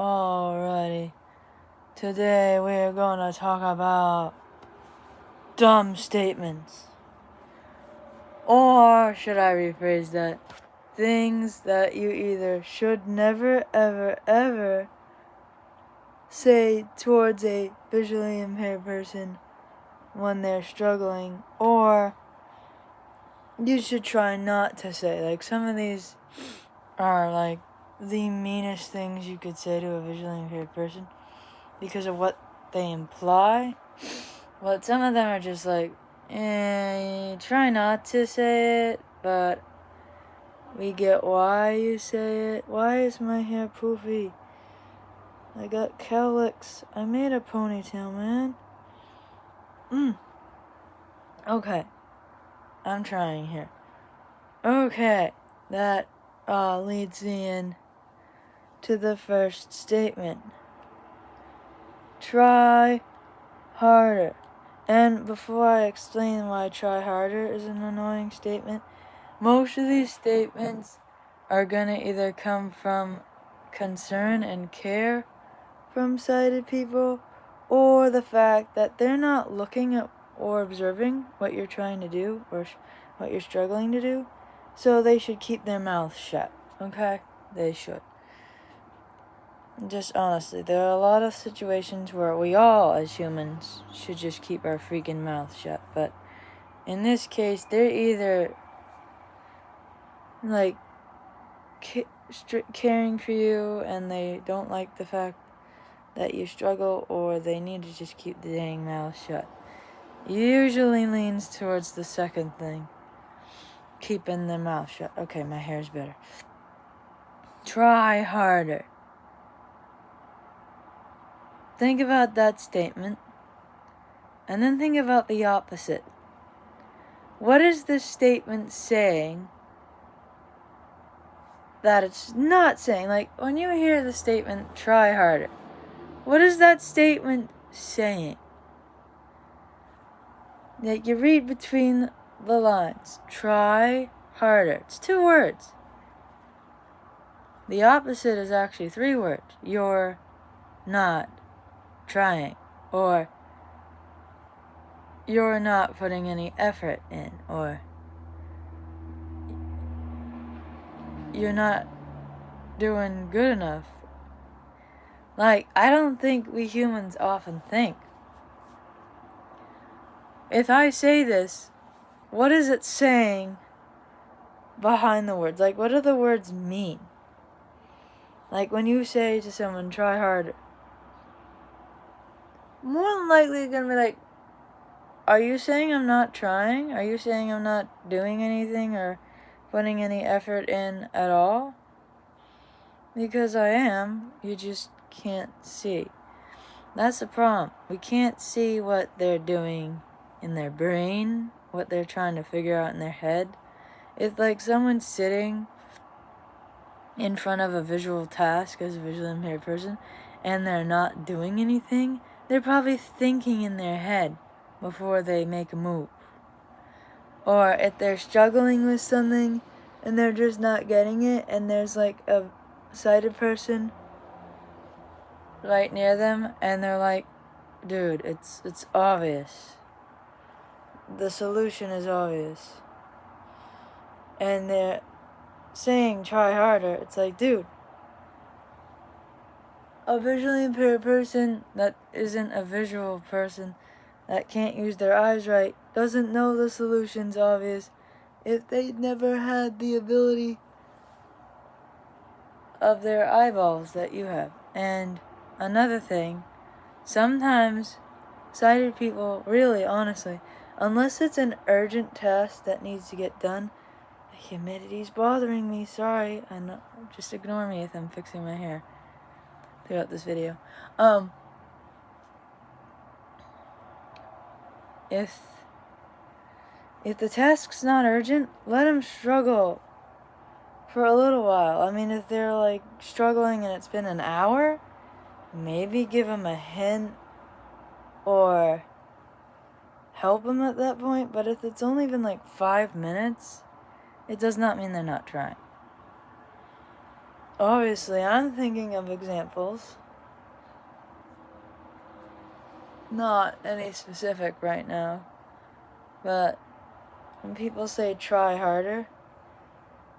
Alrighty. Today we're gonna talk about dumb statements. Or should I rephrase that? Things that you either should never, ever say towards a visually impaired person when they're struggling, or you should try not to say. Like, some of these are like the meanest things you could say to a visually impaired person because of what they imply. But some of them are just like, try not to say it, but we get why you say it. Why is my hair poofy? I got cowlicks. I made a ponytail, man. Okay. I'm trying here. Okay. That leads me in to the first statement. Try harder. And before I explain why try harder is an annoying statement, most of these statements are gonna either come from concern and care from sighted people, or the fact that they're not looking at or observing what you're trying to do or what you're struggling to do, so they should keep their mouth shut, okay? They should. Just honestly, there are a lot of situations where we all, as humans, should just keep our freaking mouth shut, but in this case, they're either like caring for you and they don't like the fact that you struggle, or they need to just keep the dang mouth shut. Usually leans towards the second thing, keeping their mouth shut. Okay, my hair's better. Try harder. Think about that statement, and then think about the opposite. What is this statement saying that it's not saying? Like, when you hear the statement, try harder, what is that statement saying? Like, you read between the lines. Try harder. It's 2 words. The opposite is actually 3 words. You're not trying. Or you're not putting any effort in. Or you're not doing good enough. Like, I don't think we humans often think. If I say this, what is it saying behind the words? Like, what do the words mean? Like, when you say to someone, try harder, more than likely you're gonna be like, are you saying I'm not trying? Are you saying I'm not doing anything or putting any effort in at all? Because I am, you just can't see. That's the problem. We can't see what they're doing in their brain, what they're trying to figure out in their head. It's like someone's sitting in front of a visual task as a visually impaired person and they're not doing anything. They're probably thinking in their head before they make a move. Or if they're struggling with something and they're just not getting it, and there's like a sighted person right near them and they're like, dude, it's obvious. The solution is obvious. And they're saying try harder. It's like, dude, a visually impaired person that isn't a visual person, that can't use their eyes right, doesn't know the solution's obvious if they never had the ability of their eyeballs that you have. And another thing, sometimes sighted people, really, honestly, unless it's an urgent task that needs to get done, the humidity's bothering me, sorry, I know, just ignore me if I'm fixing my hair throughout this video. If the task's not urgent, let them struggle for a little while. I mean, if they're like struggling and it's been an hour, maybe give them a hint or help them at that point. But if it's only been like 5 minutes, it does not mean they're not trying. obviously I'm thinking of examples. Not any specific right now. But when people say try harder,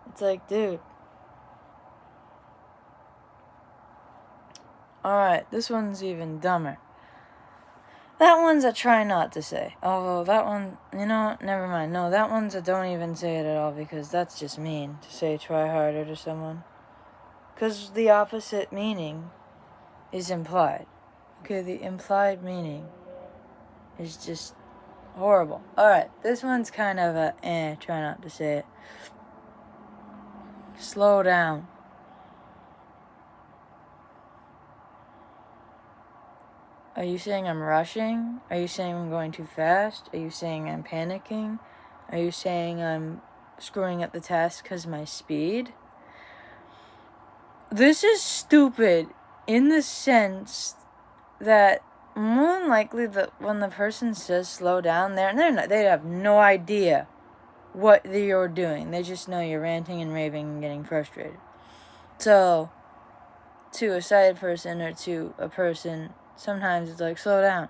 it's like, dude. Alright, this one's even dumber. That one's a try not to say. Although that one, you know what? Never mind. No, that one's a don't even say it at all, because that's just mean to say try harder to someone. Because the opposite meaning is implied. Okay, the implied meaning is just horrible. Alright, this one's kind of a try not to say it. Slow down. Are you saying I'm rushing? Are you saying I'm going too fast? Are you saying I'm panicking? Are you saying I'm screwing up the task because my speed? This is stupid in the sense that more than likely when the person says slow down, they have no idea what you're doing. They just know you're ranting and raving and getting frustrated. So, to a sighted person or to a person, sometimes it's like, slow down.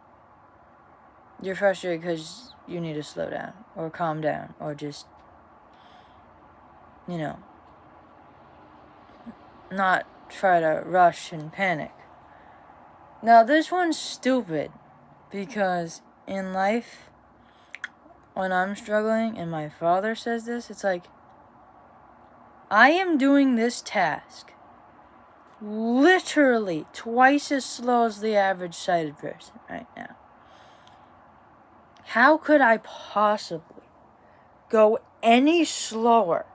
You're frustrated because you need to slow down or calm down or just, not try to rush and panic. Now, this one's stupid because in life, when I'm struggling and my father says this, it's like, I am doing this task literally twice as slow as the average sighted person right now. How could I possibly go any slower?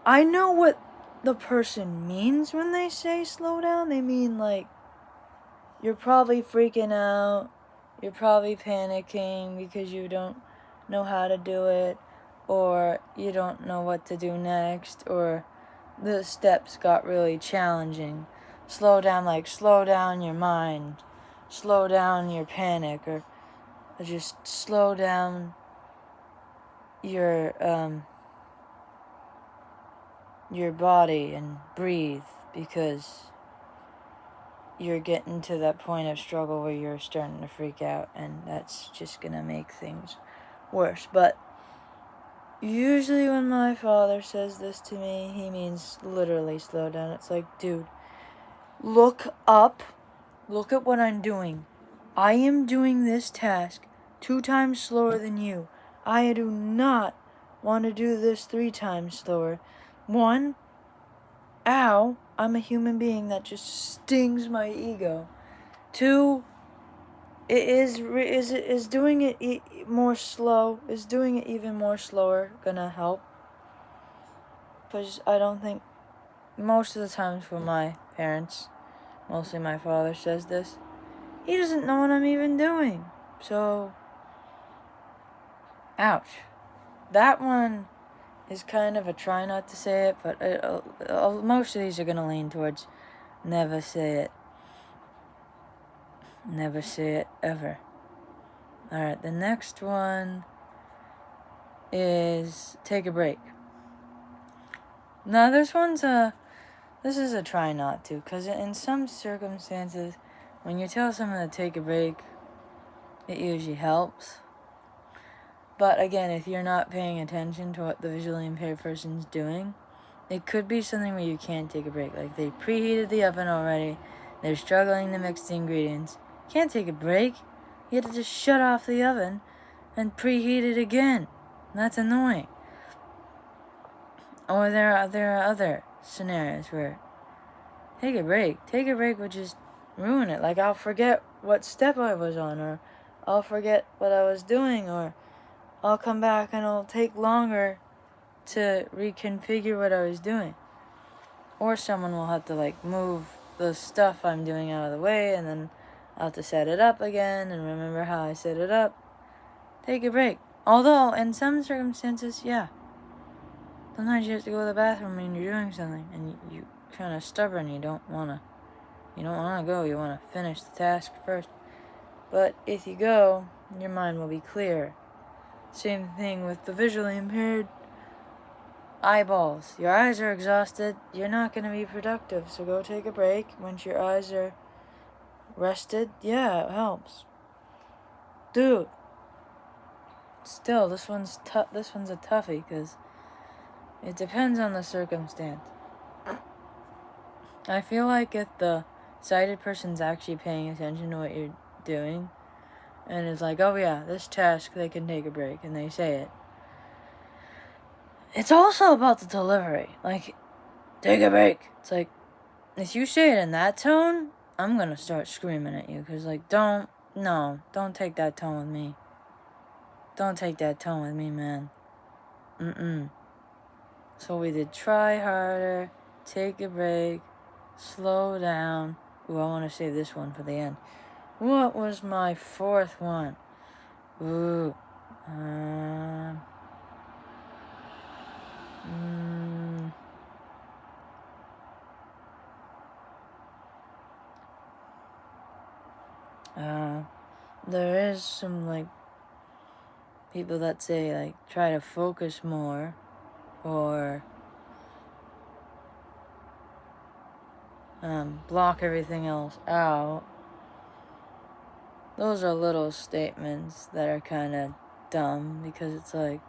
I know what the person means when they say slow down. They mean like, you're probably freaking out, you're probably panicking because you don't know how to do it, or you don't know what to do next, or the steps got really challenging. Slow down, like slow down your mind, slow down your panic, or just slow down your body and breathe, because you're getting to that point of struggle where you're starting to freak out, and that's just gonna make things worse. But usually when my father says this to me, he means literally slow down. It's like, dude, look up, look at what I'm doing. I am doing this task 2 times slower than you. I do not want to do this 3 times slower. 1, ow, I'm a human being, that just stings my ego. 2, is doing it more slow, is doing it even more slower gonna help? Because I don't think, most of the times for my parents, mostly my father says this, he doesn't know what I'm even doing. So, ouch. That one is kind of a try not to say it, but most of these are gonna lean towards never say it. Never say it ever. Alright, the next one is take a break. Now this is a try not to, because in some circumstances, when you tell someone to take a break, it usually helps. But again, if you're not paying attention to what the visually impaired person's doing, it could be something where you can't take a break. Like they preheated the oven already, they're struggling to mix the ingredients. You can't take a break. You have to just shut off the oven and preheat it again. That's annoying. Or there are other scenarios where take a break would just ruin it. Like I'll forget what step I was on, or I'll forget what I was doing, or I'll come back and it'll take longer to reconfigure what I was doing. Or someone will have to like move the stuff I'm doing out of the way, and then I'll have to set it up again and remember how I set it up. Take a break. Although in some circumstances, yeah, sometimes you have to go to the bathroom when you're doing something and you kind of stubborn, you don't want to go, you want to finish the task first. But if you go, your mind will be clear. Same thing with the visually impaired. eyeballs. Your eyes are exhausted. You're not going to be productive. So go take a break. Once your eyes are rested, yeah, it helps. Dude. Still, this one's a toughie because it depends on the circumstance. I feel like if the sighted person's actually paying attention to what you're doing and is like, oh yeah, this task, they can take a break, and they say it. It's also about the delivery. Like, take a break. It's like, if you say it in that tone, I'm gonna start screaming at you. Because, like, don't take that tone with me. Don't take that tone with me, man. So we did try harder, take a break, slow down. Ooh, I want to save this one for the end. What was my fourth one? Ooh. There is some, like, people that say, like, try to focus more, or block everything else out. Those are little statements that are kind of dumb, because it's like,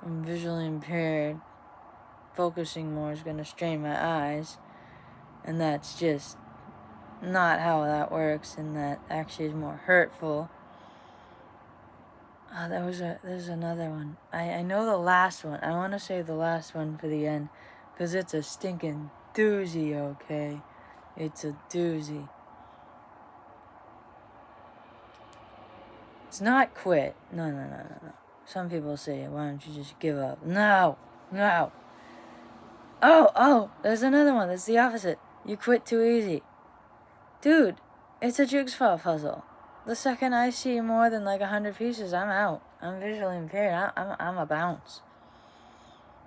I'm visually impaired. Focusing more is going to strain my eyes, and that's just not how that works, and that actually is more hurtful. There's another one. I know the last one. I want to save the last one for the end, because it's a stinking doozy, okay? It's a doozy. It's not quit. No. Some people say, why don't you just give up? No. Oh, there's another one. That's the opposite. You quit too easy. Dude, it's a jigsaw puzzle. The second I see more than like 100 pieces, I'm out. I'm visually impaired. I'm a bounce.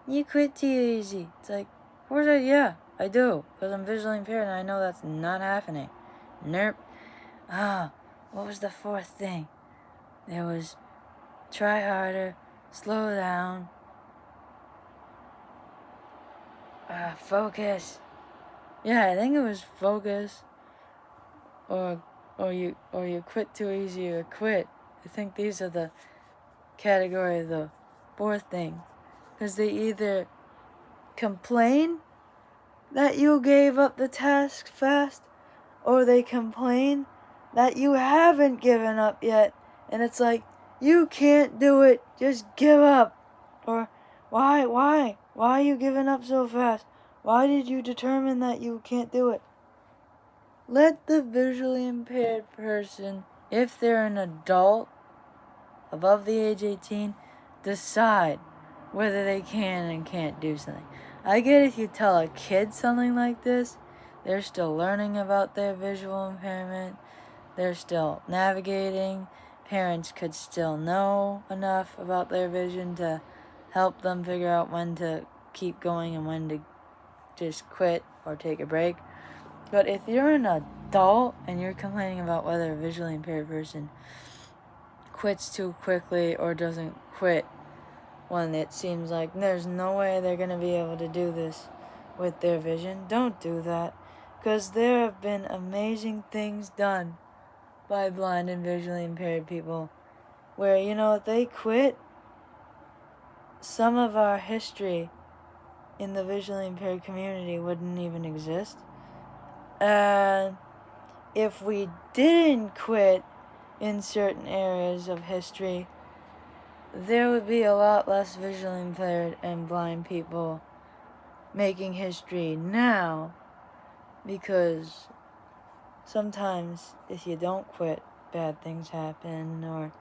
You quit too easy. It's like, of course I do. Because I'm visually impaired and I know that's not happening. Nope. What was the fourth thing? There was try harder, slow down, focus. Yeah, I think it was focus. Or you quit too easy or quit. I think these are the category of the fourth thing. Because they either complain that you gave up the task fast, or they complain that you haven't given up yet. And it's like, you can't do it, just give up. Or, why are you giving up so fast? Why did you determine that you can't do it? Let the visually impaired person, if they're an adult above the age 18, decide whether they can and can't do something. I get if you tell a kid something like this, they're still learning about their visual impairment, they're still navigating, parents could still know enough about their vision to help them figure out when to keep going and when to just quit or take a break. But if you're an adult and you're complaining about whether a visually impaired person quits too quickly or doesn't quit when it seems like there's no way they're going to be able to do this with their vision, don't do that. Because there have been amazing things done by blind and visually impaired people where, if they quit, some of our history in the visually impaired community wouldn't even exist. And if we didn't quit in certain areas of history, there would be a lot less visually impaired and blind people making history now, because sometimes if you don't quit, bad things happen, or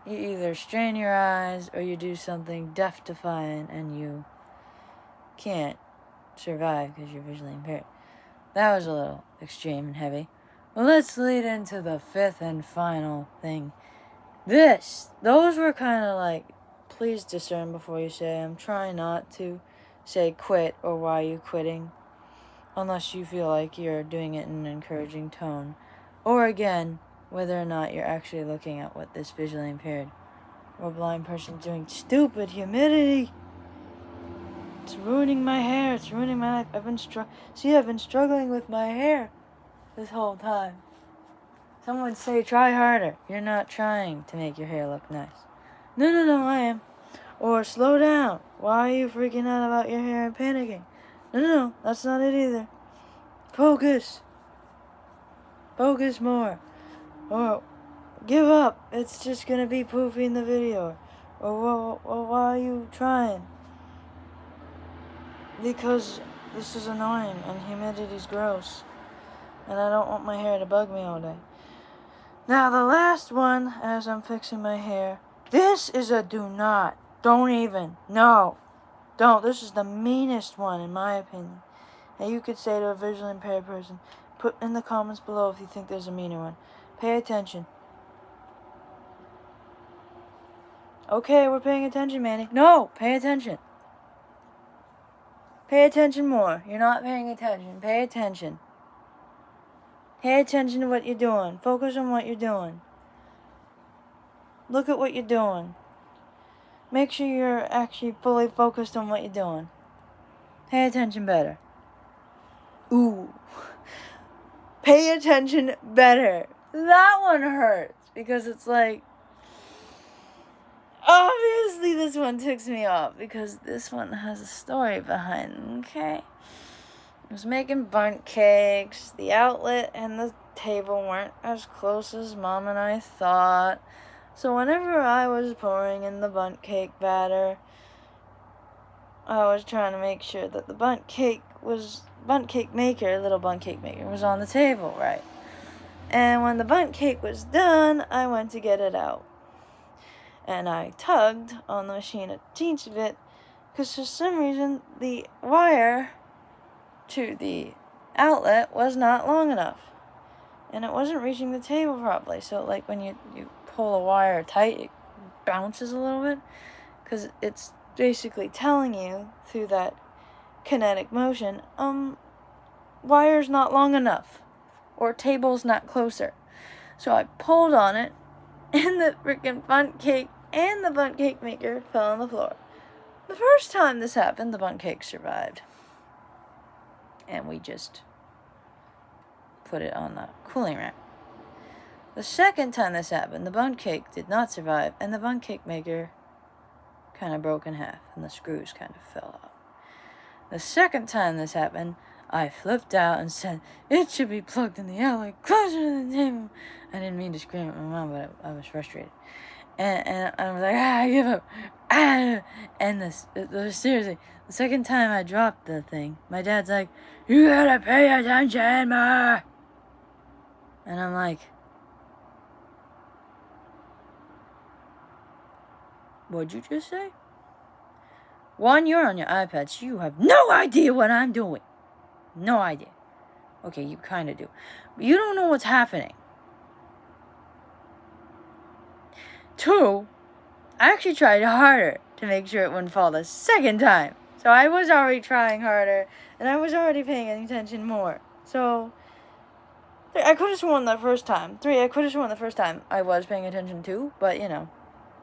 you either strain your eyes or you do something death-defying and you can't survive because you're visually impaired. That was a little extreme and heavy. Well, let's lead into the fifth and final thing. Those were kind of like, please discern before you say. I'm trying not to say quit or why are you quitting, unless you feel like you're doing it in an encouraging tone. Or again, whether or not you're actually looking at what this visually impaired or a blind person doing stupid humidity. It's ruining my hair. It's ruining my life. I've been struggling with my hair this whole time. Someone would say, try harder. You're not trying to make your hair look nice. No, I am. Or slow down. Why are you freaking out about your hair and panicking? No, that's not it either. Focus more. Or give up. It's just gonna be poofy in the video. Or why are you trying? Because this is annoying and humidity's gross. And I don't want my hair to bug me all day. Now the last one, as I'm fixing my hair. This is a do not. Don't even. No. Don't. This is the meanest one in my opinion. And you could say to a visually impaired person, put in the comments below if you think there's a meaner one. Pay attention. Okay, we're paying attention, Manny. No, pay attention. Pay attention more. You're not paying attention. Pay attention. Pay attention to what you're doing. Focus on what you're doing. Look at what you're doing. Make sure you're actually fully focused on what you're doing. Pay attention better. Ooh. Pay attention better. That one hurts because it's like, obviously this one ticks me off because this one has a story behind it, okay? I was making bundt cakes. The outlet and the table weren't as close as Mom and I thought. So whenever I was pouring in the bundt cake batter, I was trying to make sure that the little bundt cake maker was on the table, right? And when the bundt cake was done, I went to get it out. And I tugged on the machine a teensy bit, because for some reason the wire to the outlet was not long enough. And it wasn't reaching the table properly. So like when you pull a wire tight, it bounces a little bit, because it's basically telling you through that kinetic motion, wire's not long enough, or table's not closer. So I pulled on it, and the freaking bundt cake and the bundt cake maker fell on the floor. The first time this happened, the bundt cake survived. And we just put it on the cooling rack. The second time this happened, the bundt cake did not survive, and the bundt cake maker kind of broke in half, and the screws kind of fell out. The second time this happened, I flipped out and said, it should be plugged in the outlet closer to the table. I didn't mean to scream at my mom, but I was frustrated. And I was like, I give up. And seriously, the second time I dropped the thing, my dad's like, you gotta pay attention more. And I'm like, what'd you just say? One, you're on your iPad, so you have no idea what I'm doing. No idea. Okay, you kind of do. But you don't know what's happening. 2, I actually tried harder to make sure it wouldn't fall the second time. So I was already trying harder, and I was already paying attention more. So, I could have sworn the first time. 3, I could have sworn the first time I was paying attention too, but,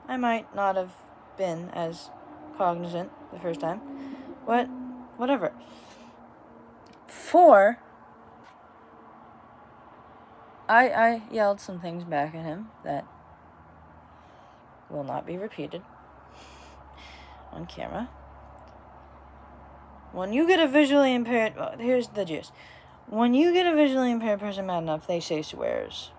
I might not have been as cognizant the first time. But, whatever. 4, I yelled some things back at him that will not be repeated on camera. When you get a visually impaired... Well, here's the gist. When you get a visually impaired person mad enough, they say swears.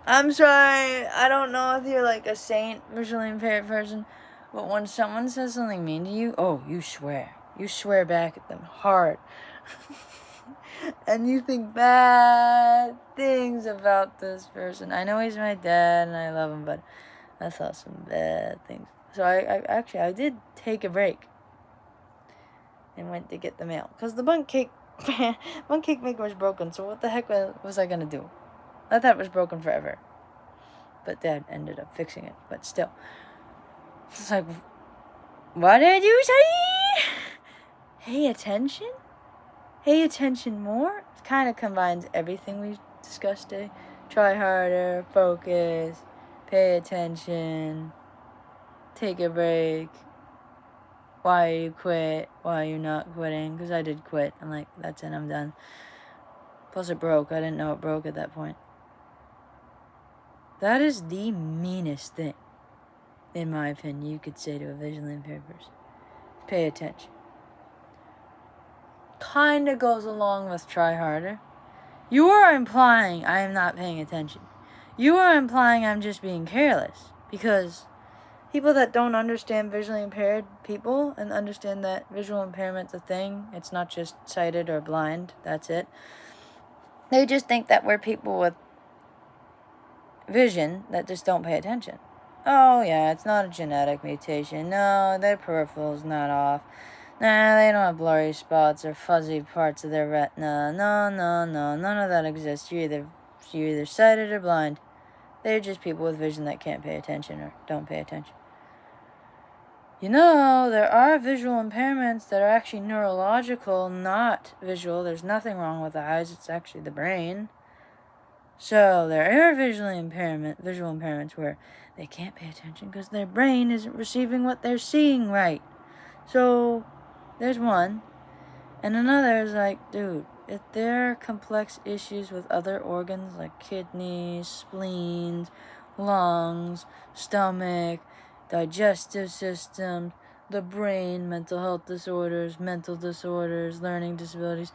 I'm sorry, I don't know if you're like a saint visually impaired person, but when someone says something mean to you, you swear. You swear back at them hard. And you think bad things about this person. I know he's my dad and I love him, but I thought some bad things. So I did take a break and went to get the mail, because the bundt cake maker was broken. So what the heck was I gonna do? I thought it was broken forever, but Dad ended up fixing it. But still, it's like, what did you say? Pay attention? Pay attention more? It kind of combines everything we discussed today. Try harder, focus, pay attention. take a break. Why you quit? Why are you not quitting? Because I did quit. I'm like, that's it, I'm done. Plus it broke. I didn't know it broke at that point. That is the meanest thing, in my opinion, you could say to a visually impaired person. Pay attention. Kinda goes along with try harder. You are implying I am not paying attention. You are implying I'm just being careless. Because people that don't understand visually impaired people and understand that visual impairment's a thing, it's not just sighted or blind, that's it. They just think that we're people with vision that just don't pay attention. Oh yeah, it's not a genetic mutation. No, their peripheral's not off. Nah, they don't have blurry spots or fuzzy parts of their retina. No, none of that exists. You're either sighted or blind. They're just people with vision that can't pay attention or don't pay attention. You know, there are visual impairments that are actually neurological, not visual. There's nothing wrong with the eyes. It's actually the brain. So there are visual impairments where they can't pay attention because their brain isn't receiving what they're seeing right. So there's one. And another is like, dude, if there are complex issues with other organs like kidneys, spleens, lungs, stomach, digestive system, the brain, mental health disorders, learning disabilities,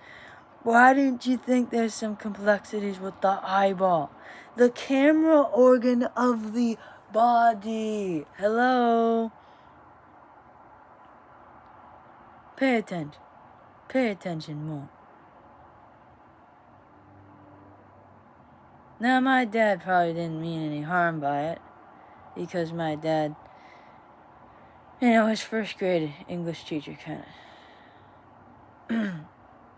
why didn't you think there's some complexities with the eyeball? The camera organ of the body. Hello? Pay attention. Pay attention more. Now, my dad probably didn't mean any harm by it, because my dad, his first grade English teacher kind of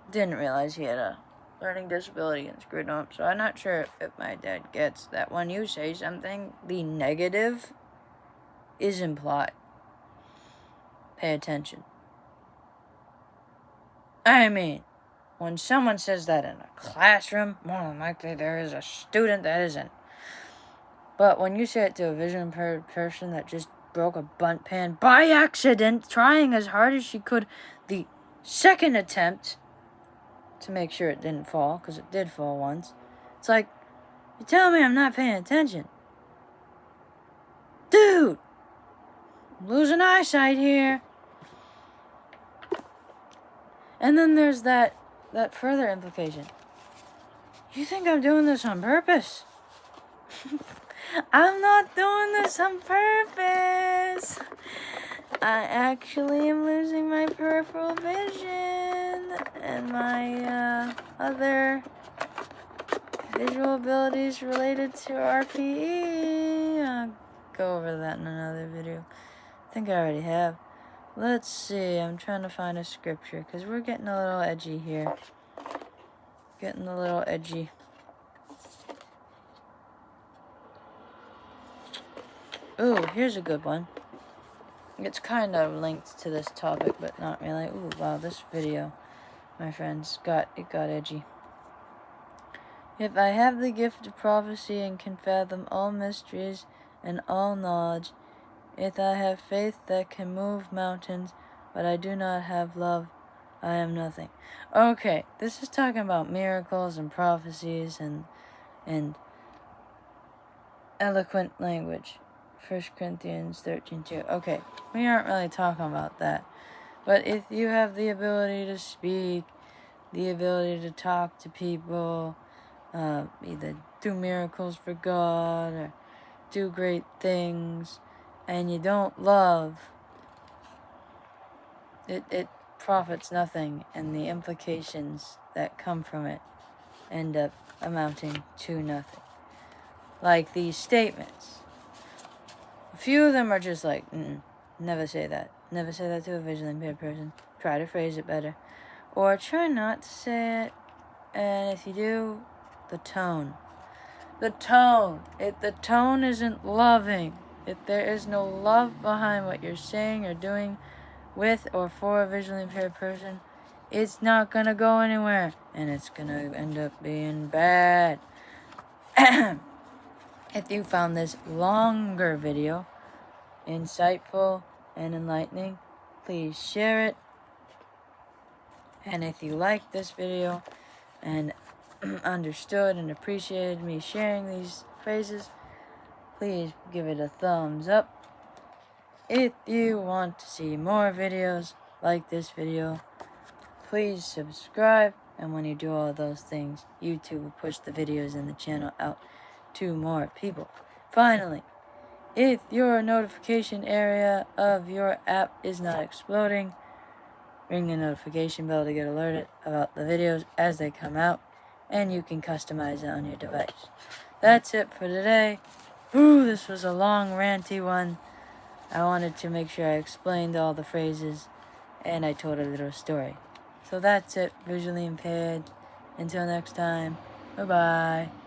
didn't realize he had a learning disability and screwed him up. So I'm not sure if my dad gets that when you say something, the negative is implied. Pay attention. I mean, when someone says that in a classroom, more than likely there is a student that isn't. But when you say it to a vision impaired person that just broke a bunt pan by accident, trying as hard as she could the second attempt to make sure it didn't fall, because it did fall once, it's like, you're telling me I'm not paying attention. Dude! I'm losing eyesight here. And then there's that further implication. You think I'm doing this on purpose? I'm not doing this on purpose. I actually am losing my peripheral vision and my other visual abilities related to RPE. I'll go over that in another video. I think I already have. Let's see, I'm trying to find a scripture because we're getting a little edgy here. Getting a little edgy. Ooh, here's a good one. It's kind of linked to this topic, but not really. Ooh, wow, this video, my friends, got edgy. If I have the gift of prophecy and can fathom all mysteries and all knowledge, if I have faith that can move mountains, but I do not have love, I am nothing. Okay, this is talking about miracles and prophecies and eloquent language. 1 Corinthians 13:2. Okay, we aren't really talking about that. But if you have the ability to speak, the ability to talk to people, either do miracles for God or do great things, and you don't love, it profits nothing, and the implications that come from it end up amounting to nothing. Like these statements. A few of them are just like, never say that. Never say that to a visually impaired person. Try to phrase it better. Or try not to say it. And if you do, the tone. The tone. If the tone isn't loving, if there is no love behind what you're saying or doing with or for a visually impaired person, it's not going to go anywhere. And it's going to end up being bad. If you found this longer video, insightful and enlightening, please share it. And if you liked this video and understood and appreciated me sharing these phrases, please give it a thumbs up. If you want to see more videos like this video, please subscribe. And when you do all those things, YouTube will push the videos in the channel out to more people. Finally, if your notification area of your app is not exploding, ring the notification bell to get alerted about the videos as they come out, and you can customize it on your device. That's it for today. Ooh, this was a long, ranty one. I wanted to make sure I explained all the phrases, and I told a little story. So that's it, visually impaired. Until next time, bye-bye.